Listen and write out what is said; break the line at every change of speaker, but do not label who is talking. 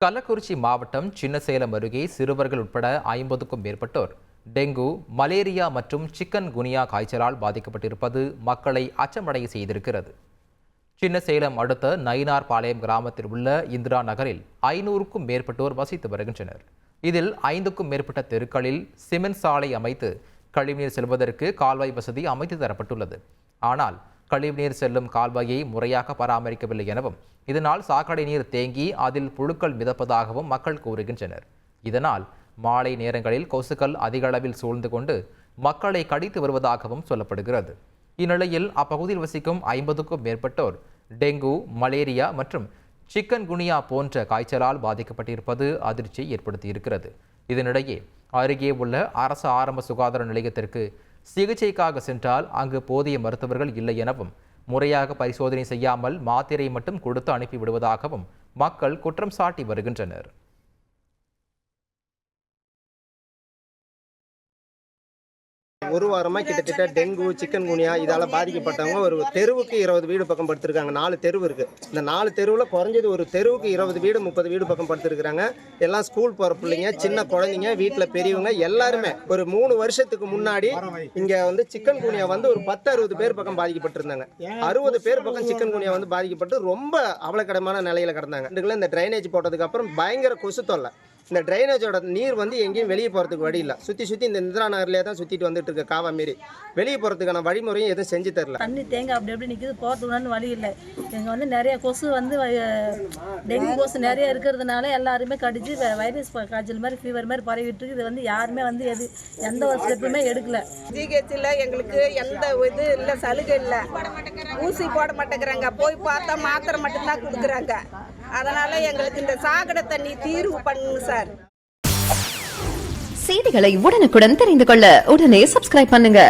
கள்ளக்குறிச்சி மாவட்டம் சின்னசேலம் அருகே சிறுவர்கள் உட்பட 50க்கும் மேற்பட்டோர் டெங்கு, மலேரியா மற்றும் சிக்கன் குனியா காய்ச்சலால் பாதிக்கப்பட்டிருப்பது மக்களை அச்சமடைய செய்திருக்கிறது. சின்னசேலம் அடுத்த நயினார்பாளையம் கிராமத்தில் உள்ள இந்திரா நகரில் 500க்கும் மேற்பட்டோர் வசித்து வருகின்றனர். இதில் 5க்கும் மேற்பட்ட தெருக்களில் சிமெண்ட் சாலை அமைத்து கழிவுநீர் செல்வதற்கு கால்வாய் வசதி அமைத்து தரப்பட்டுள்ளது. ஆனால் கழிவுநீர் செல்லும் கால்வாயை முறையாக பராமரிக்கவில்லை எனவும், இதனால் சாக்கடை நீர் தேங்கி அதில் புழுக்கள் மிதப்பதாகவும் மக்கள் கூறுகின்றனர். இதனால் மாலை நேரங்களில் கொசுக்கள் அதிக அளவில் சூழ்ந்து கொண்டு மக்களை கடித்து வருவதாகவும் சொல்லப்படுகிறது. இந்நிலையில் அப்பகுதியில் வசிக்கும் 50க்கும் மேற்பட்டோர் டெங்கு, மலேரியா மற்றும் சிக்கன் குனியா போன்ற காய்ச்சலால் பாதிக்கப்பட்டிருப்பது அதிர்ச்சியை ஏற்படுத்தியிருக்கிறது. இதனிடையே அருகே உள்ள அரசு ஆரம்ப சுகாதார நிலையத்திற்கு சிகிச்சைக்காக சென்றால் அங்கு போதிய மருத்துவர்கள் இல்லை எனவும், முறையாக பரிசோதனை செய்யாமல் மாத்திரை மட்டும் கொடுத்து அனுப்பிவிடுவதாகவும் மக்கள் குற்றம் சாட்டி வருகின்றனர்.
ஒரு வாரமாக கிட்டத்தட்ட டெங்கு, சிக்கன் குனியா இதால் பாதிக்கப்பட்டவங்க ஒரு தெருவுக்கு 20 வீடு பக்கம் படுத்திருக்காங்க. 4 தெருவு இருக்குது. இந்த 4 தெருவில் குறைஞ்சது ஒரு தெருவுக்கு 20 வீடு 30 வீடு பக்கம் படுத்திருக்கிறாங்க. எல்லாம் ஸ்கூல் போகிற பிள்ளைங்க, சின்ன குழந்தைங்க, வீட்டில் பெரியவங்க எல்லாருமே. ஒரு 3 வருஷத்துக்கு முன்னாடி இங்கே சிக்கன் குனியா ஒரு 10-60 பேர் பக்கம் பாதிக்கப்பட்டிருந்தாங்க. 60 பேர் பக்கம் சிக்கன் குனியா பாதிக்கப்பட்டு ரொம்ப அவலக்கடமான நிலையில் கிடந்தாங்க. இந்த ட்ரைனேஜ் போட்டதுக்கு அப்புறம் பயங்கர கொசு தொல்லை. இந்த ட்ரைனேஜோட நீர் எங்கேயும் வெளியே போகிறதுக்கு வழி இல்லை. சுற்றி இந்த இந்திரா நகர்லேயே தான் சுற்றிட்டு வந்துட்டு இருக்கு. காவா மாரி வெளியே போகிறதுக்கான வழிமுறையும் எதுவும் செஞ்சு தரல.
தண்ணி தேங்க அப்படி நிற்கிது, போகிறதுக்கு வழி இல்லை. எங்கள் நிறைய கொசு டெங்கு கொசு நிறைய இருக்கிறதுனால எல்லாருமே கடிச்சு வைரஸ் காய்ச்சல் மாதிரி ஃபீவர் மாதிரி பரவிட்டு இருக்கு. இது யாருமே எந்த ஒரு ஸ்டெப்புமே எடுக்கல.
ஜிஹெச்சில் எங்களுக்கு எந்த இது இல்லை, சலுகை இல்லை, ஊசி போட மாட்டேங்கிறாங்க. போய் பார்த்தா மாத்திரை மட்டும்தான் கொடுக்குறாங்க. அதனால எங்களுக்கு இந்த சாக்கடை தண்ணி தீர்வு பண்ணுங்க சார்.
செய்திகளை உடனுக்குடன் தெரிந்து கொள்ள உடனே சப்ஸ்கிரைப் பண்ணுங்க.